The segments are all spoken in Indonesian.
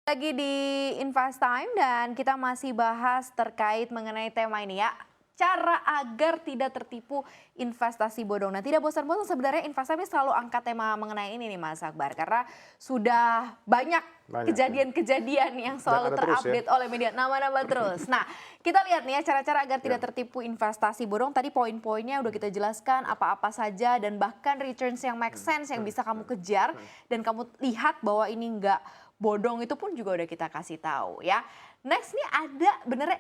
Lagi di Invest Time dan kita masih bahas terkait mengenai tema ini ya. Cara agar tidak tertipu investasi bodong. Nah, tidak bosan-bosan sebenarnya Invest Time ini selalu angkat tema mengenai ini nih Mas Akbar. Karena sudah banyak kejadian-kejadian yang selalu terupdate oleh media. Nama-nama terus. Nah, kita lihat nih ya cara-cara agar tidak tertipu investasi bodong. Tadi poin-poinnya udah kita jelaskan apa-apa saja dan bahkan returns yang make sense yang bisa kamu kejar. Dan kamu lihat bahwa ini enggak bodong itu pun juga udah kita kasih tahu ya. Next nih ada benernya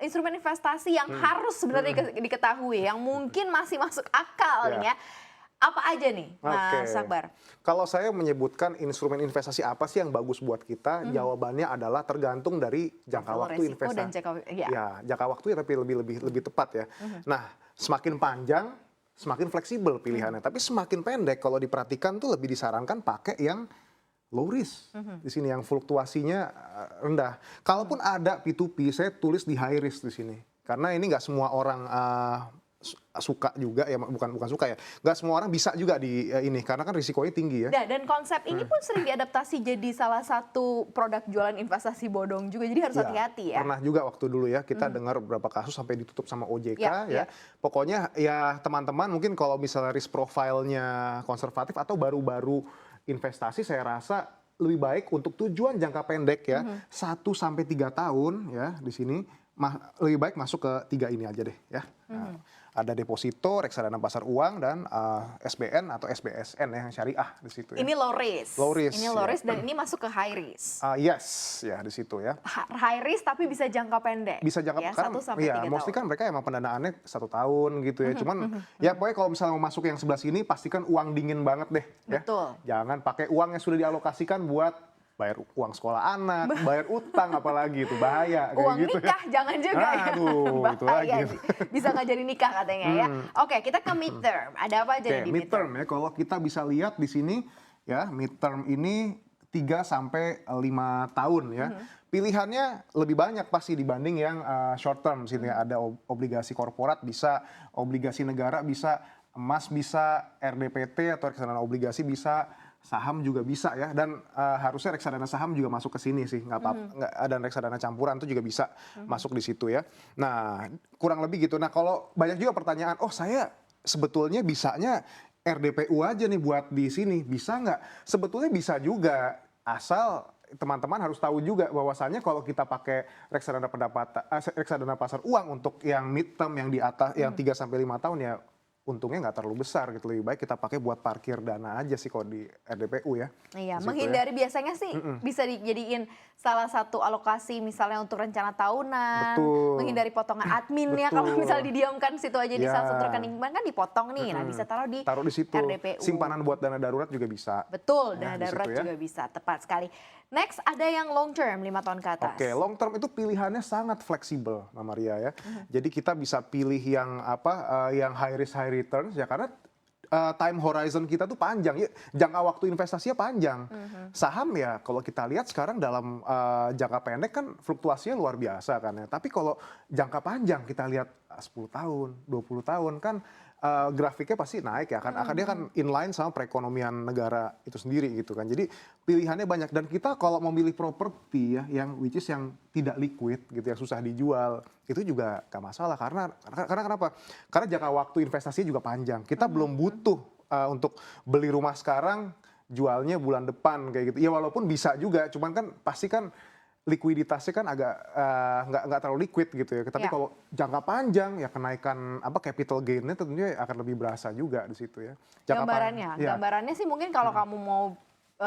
instrumen investasi yang harus sebenarnya diketahui, yang mungkin masih masuk akal nih ya. Apa aja nih Mas Akbar? Kalau saya menyebutkan instrumen investasi apa sih yang bagus buat kita, jawabannya adalah tergantung dari jangka waktu investasi. Ya, jangka waktu ya tapi lebih tepat ya. Nah, semakin panjang, semakin fleksibel pilihannya. Tapi semakin pendek kalau diperhatikan tuh lebih disarankan pakai yang low risk di sini yang fluktuasinya rendah. Kalaupun ada P2P, saya tulis di high risk di sini karena ini nggak semua orang suka juga ya, bukan suka ya, nggak semua orang bisa juga di ini karena kan risikonya tinggi ya. Dan konsep ini pun sering diadaptasi jadi salah satu produk jualan investasi bodong juga, jadi harus hati-hati ya. Pernah juga waktu dulu ya kita dengar beberapa kasus sampai ditutup sama OJK ya. Pokoknya ya teman-teman mungkin kalau misalnya risk profile-nya konservatif atau baru-baru investasi, saya rasa lebih baik untuk tujuan jangka pendek ya, 1 sampai 3 tahun ya di sini lebih baik masuk ke 3 ini aja deh ya. Nah, ada deposito, reksadana pasar uang dan SBN atau SBSN ya, yang syariah di situ ya. Ini low risk. Low risk. Ini low risk dan ini masuk ke high risk. Yes, ya di situ ya. High risk tapi bisa jangka pendek. Bisa jangka ya, 1 sampai 3 tahun. mostly kan mereka emang pendanaannya 1 tahun gitu ya. Cuman ya pokoknya kalau misalnya mau masuk yang sebelah sini pastikan uang dingin banget deh ya. Betul. Jangan pakai uang yang sudah dialokasikan buat bayar uang sekolah anak, bayar utang apalagi itu bahaya kayak uang gitu nikah ya. jangan juga ya. Itu lagi. Bisa nggak jadi nikah katanya ya. Oke, kita ke midterm. Ada apa aja di midterm? Ya, kalau kita bisa lihat di sini ya, midterm ini 3 sampai 5 tahun ya. Pilihannya lebih banyak pasti dibanding yang short term sini. Ada obligasi korporat bisa, obligasi negara bisa, emas bisa, RDPT atau reksadana obligasi bisa, saham juga bisa ya, dan harusnya reksadana saham juga masuk ke sini sih, nggak apa-apa, dan reksadana campuran itu juga bisa masuk di situ ya. Nah, kurang lebih gitu. Nah, kalau banyak juga pertanyaan, oh saya sebetulnya bisanya RDPU aja nih buat di sini, bisa nggak? Sebetulnya bisa juga, asal teman-teman harus tahu juga bahwasannya kalau kita pakai reksadana pasar uang untuk yang midterm yang di atas yang 3 sampai 5 tahun ya, untungnya nggak terlalu besar gitu. Lebih baik kita pakai buat parkir dana aja sih kalau di RDPU ya. Iya, menghindari biasanya sih bisa dijadiin salah satu alokasi misalnya untuk rencana tahunan. Betul. Menghindari potongan adminnya kalau misalnya didiamkan situ aja di salah satu rekening bank kan dipotong nih. Nah, bisa taruh di situ. RDPU. Simpanan buat dana darurat juga bisa. Betul, dana darurat juga bisa, tepat sekali. Next ada yang long term 5 tahun ke atas. Oke, long term itu pilihannya sangat fleksibel, Mbak Maria ya. Jadi kita bisa pilih yang yang high risk high returns ya, karena time horizon kita tuh panjang ya, jangka waktu investasinya panjang. Saham ya kalau kita lihat sekarang dalam jangka pendek kan fluktuasinya luar biasa kan ya. Tapi kalau jangka panjang kita lihat 10 tahun, 20 tahun kan grafiknya pasti naik ya kan. Dia kan inline sama perekonomian negara itu sendiri gitu kan. Jadi pilihannya banyak, dan kita kalau memilih properti ya yang which is yang tidak liquid gitu, yang susah dijual, itu juga gak masalah karena kenapa? Karena jangka waktu investasinya juga panjang. Kita belum butuh untuk beli rumah sekarang jualnya bulan depan kayak gitu. Ya walaupun bisa juga, cuman kan pasti kan likuiditasnya kan agak nggak terlalu liquid gitu ya. Tapi kalau jangka panjang ya kenaikan capital gain-nya tentunya akan lebih berasa juga di situ ya. Gambarannya sih mungkin kalau kamu mau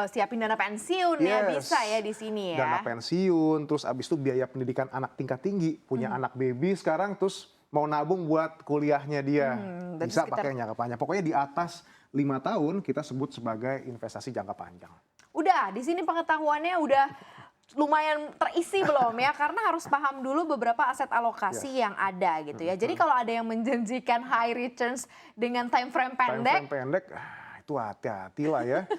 siapin dana pensiun ya bisa ya di sini ya. Dana pensiun, terus abis itu biaya pendidikan anak tingkat tinggi, punya anak baby sekarang, terus mau nabung buat kuliahnya dia, bisa pakai jangka panjang. Pokoknya di atas 5 tahun kita sebut sebagai investasi jangka panjang. Udah, di sini pengetahuannya udah lumayan terisi belum ya, karena harus paham dulu beberapa aset alokasi yang ada gitu ya. Jadi kalau ada yang menjanjikan high returns dengan time frame pendek, itu hati-hati lah ya.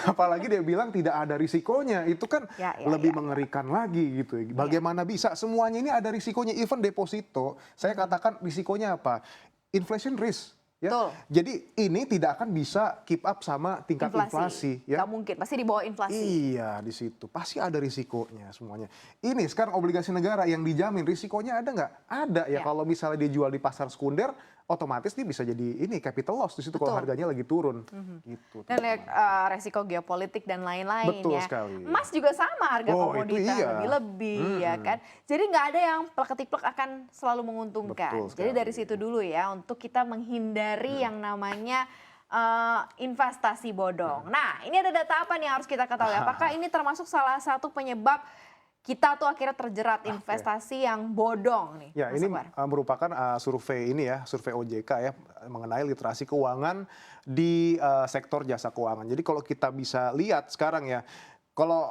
Apalagi dia bilang tidak ada risikonya, itu kan lebih mengerikan lagi gitu. Bagaimana bisa semuanya ini ada risikonya, even deposito. Saya katakan risikonya apa? Inflation risk. Ya. Betul. Jadi ini tidak akan bisa keep up sama tingkat inflasi ya. Nggak mungkin, pasti di bawah inflasi. Iya, di situ pasti ada risikonya semuanya. Ini sekarang obligasi negara yang dijamin risikonya ada nggak? Ada ya. Ya. Kalau misalnya dia jual di pasar sekunder, otomatis dia bisa jadi ini capital loss di situ kalau Betul. harganya lagi turun. Gitu. Dan teman-teman. resiko geopolitik dan lain-lain Betul ya. sekali. Emas juga sama harga Oh, itu komoditas iya. lebih-lebih ya kan. Jadi nggak ada yang plek-ketiplek akan selalu menguntungkan. Betul Jadi sekali. dari situ dulu ya untuk kita menghindari yang namanya investasi bodong. Nah, ini ada data apa nih yang harus kita ketahui? Apakah ini termasuk salah satu penyebab kita tuh akhirnya terjerat investasi yang bodong nih? Ya, Mas ini Akbar? merupakan survei ini ya, survei OJK ya mengenai literasi keuangan di sektor jasa keuangan. Jadi kalau kita bisa lihat sekarang ya, kalau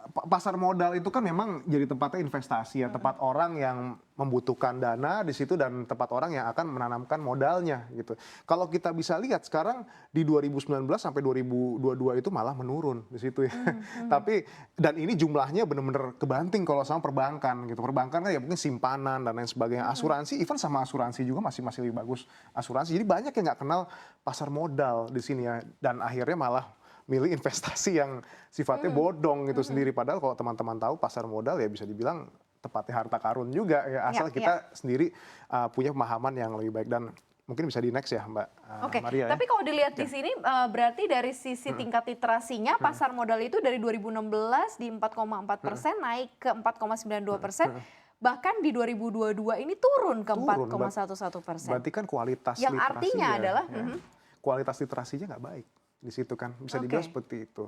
pasar modal itu kan memang jadi tempatnya investasi ya, tempat orang yang membutuhkan dana di situ dan tempat orang yang akan menanamkan modalnya gitu. Kalau kita bisa lihat sekarang di 2019 sampai 2022 itu malah menurun di situ ya. Tapi dan ini jumlahnya benar-benar kebanting kalau sama perbankan gitu. Perbankan kan ya mungkin simpanan dan lain sebagainya. Asuransi even sama asuransi juga masih lebih bagus asuransi. Jadi banyak yang nggak kenal pasar modal di sini ya, dan akhirnya malah milih investasi yang sifatnya bodong gitu sendiri. Padahal kalau teman-teman tahu pasar modal ya bisa dibilang tepatnya harta karun juga ya, asal kita sendiri punya pemahaman yang lebih baik. Dan mungkin bisa di next ya Mbak Oke, Maria. tapi kalau dilihat di sini berarti dari sisi tingkat literasinya pasar modal itu dari 2016 di 4,4% naik ke 4,92%. Bahkan di 2022 ini turun ke 4,11%. Berarti kan kualitas yang literasinya artinya adalah kualitas literasinya nggak baik di situ kan, bisa dibilang seperti itu.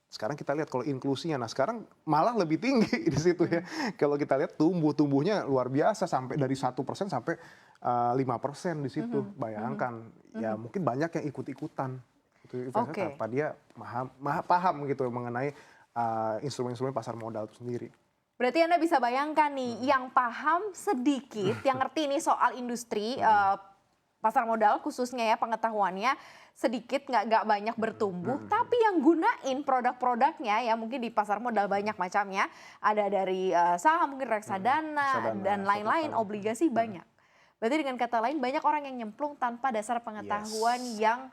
Sekarang kita lihat kalau inklusinya, nah sekarang malah lebih tinggi di situ ya. Kalau kita lihat tumbuhnya luar biasa sampai dari 1% sampai 5% di situ. Bayangkan ya mungkin banyak yang ikut-ikutan. Itu apa dia paham gitu mengenai instrumen-instrumen pasar modal itu sendiri. Berarti Anda bisa bayangkan nih, yang paham sedikit, yang ngerti nih soal industri pasar modal khususnya ya, pengetahuannya sedikit, nggak banyak bertumbuh, tapi yang gunain produk-produknya ya mungkin di pasar modal banyak macamnya, ada dari saham mungkin reksadana dan lain-lain, obligasi banyak. Berarti dengan kata lain banyak orang yang nyemplung tanpa dasar pengetahuan yang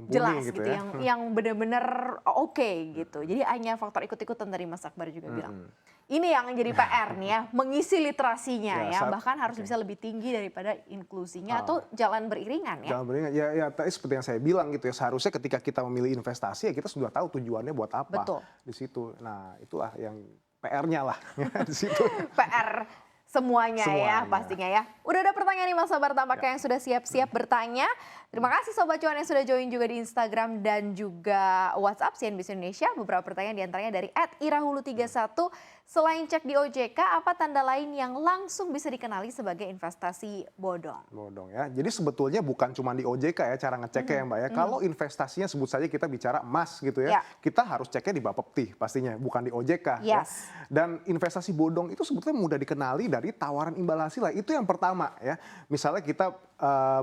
jelas gitu ya. yang benar-benar oke gitu. Jadi hanya faktor ikut-ikutan dari Mas Akbar juga bilang. Ini yang jadi PR nih ya, mengisi literasinya ya, bahkan harus bisa lebih tinggi daripada inklusinya atau jalan beriringan ya. Jalan beriringan, ya tadi seperti yang saya bilang gitu ya, seharusnya ketika kita memilih investasi ya kita sudah tahu tujuannya buat apa. Betul. Di situ. Nah itulah yang PR-nya lah di situ. PR semuanya ya pastinya ya. Udah ada pertanyaan nih Mas Akbar, tampaknya yang sudah siap-siap bertanya. Terima kasih Sobat Cuan yang sudah join juga di Instagram dan juga WhatsApp CNBC Indonesia. Beberapa pertanyaan diantaranya dari @irahulu31. Selain cek di OJK, apa tanda lain yang langsung bisa dikenali sebagai investasi bodong? Bodong ya. Jadi sebetulnya bukan cuma di OJK ya cara ngeceknya ya Mbak ya. Kalau investasinya sebut saja kita bicara emas gitu ya. Kita harus ceknya di Bapepti pastinya, bukan di OJK. Ya. Dan investasi bodong itu sebetulnya mudah dikenali dari tawaran imbal hasil lah. Itu yang pertama ya. Misalnya kita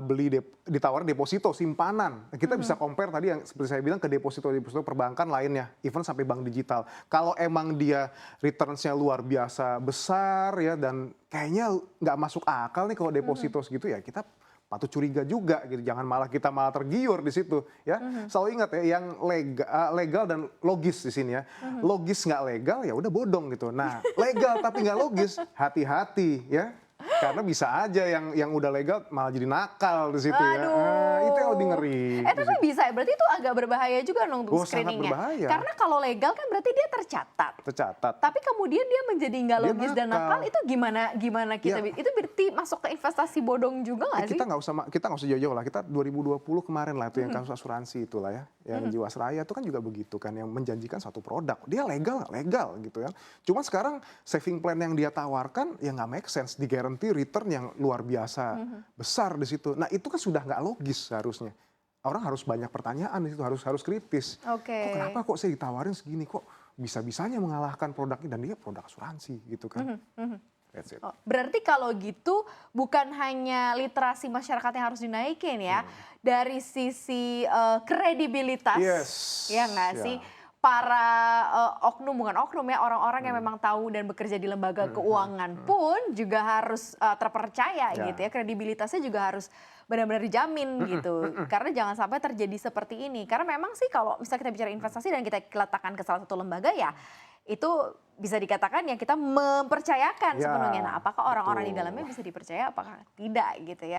beli ditawarin deposito simpanan, kita bisa compare tadi yang seperti saya bilang ke deposito perbankan lainnya, even sampai bank digital. Kalau emang dia returns-nya luar biasa besar ya dan kayaknya nggak masuk akal nih kalau deposito segitu ya, kita patut curiga juga gitu. Jangan kita malah tergiur di situ ya. Selalu ingat ya, yang legal dan logis di sini ya. Logis nggak legal ya udah bodong gitu. Nah legal tapi nggak logis, hati-hati ya. Karena bisa aja yang udah legal malah jadi nakal di situ ya. Itu yang lebih ngeri. Tapi bisa ya, berarti itu agak berbahaya juga dong untuk screeningnya. Karena kalau legal kan berarti dia tercatat. Tapi kemudian dia menjadi nggak logis dan nakal, itu gimana kita itu berarti masuk ke investasi bodong juga nggak sih? Kita nggak usah jauh-jauh lah. Kita 2020 kemarin lah itu yang kasus asuransi itulah ya. Yang Jiwasraya itu kan juga begitu kan, yang menjanjikan satu produk. Dia legal nggak legal gitu ya. Cuma sekarang saving plan yang dia tawarkan ya nggak make sense, digaranti return yang luar biasa besar di situ. Nah itu kan sudah nggak logis seharusnya. Orang harus banyak pertanyaan di situ, harus kritis. Kok kenapa kok saya ditawarin segini, kok bisa-bisanya mengalahkan produknya, dan dia produk asuransi gitu kan. That's it. Berarti kalau gitu bukan hanya literasi masyarakat yang harus dinaikin ya, dari sisi kredibilitas, ya nggak sih? para oknum, bukan oknum ya, orang-orang yang memang tahu dan bekerja di lembaga keuangan pun juga harus terpercaya gitu ya, kredibilitasnya juga harus benar-benar dijamin gitu. Karena jangan sampai terjadi seperti ini. Karena memang sih kalau misalnya kita bicara investasi dan kita letakkan ke salah satu lembaga ya, itu bisa dikatakan ya kita mempercayakan Ya, sepenuhnya. Nah, apakah orang-orang di betul. dalamnya bisa dipercaya, apakah tidak gitu ya.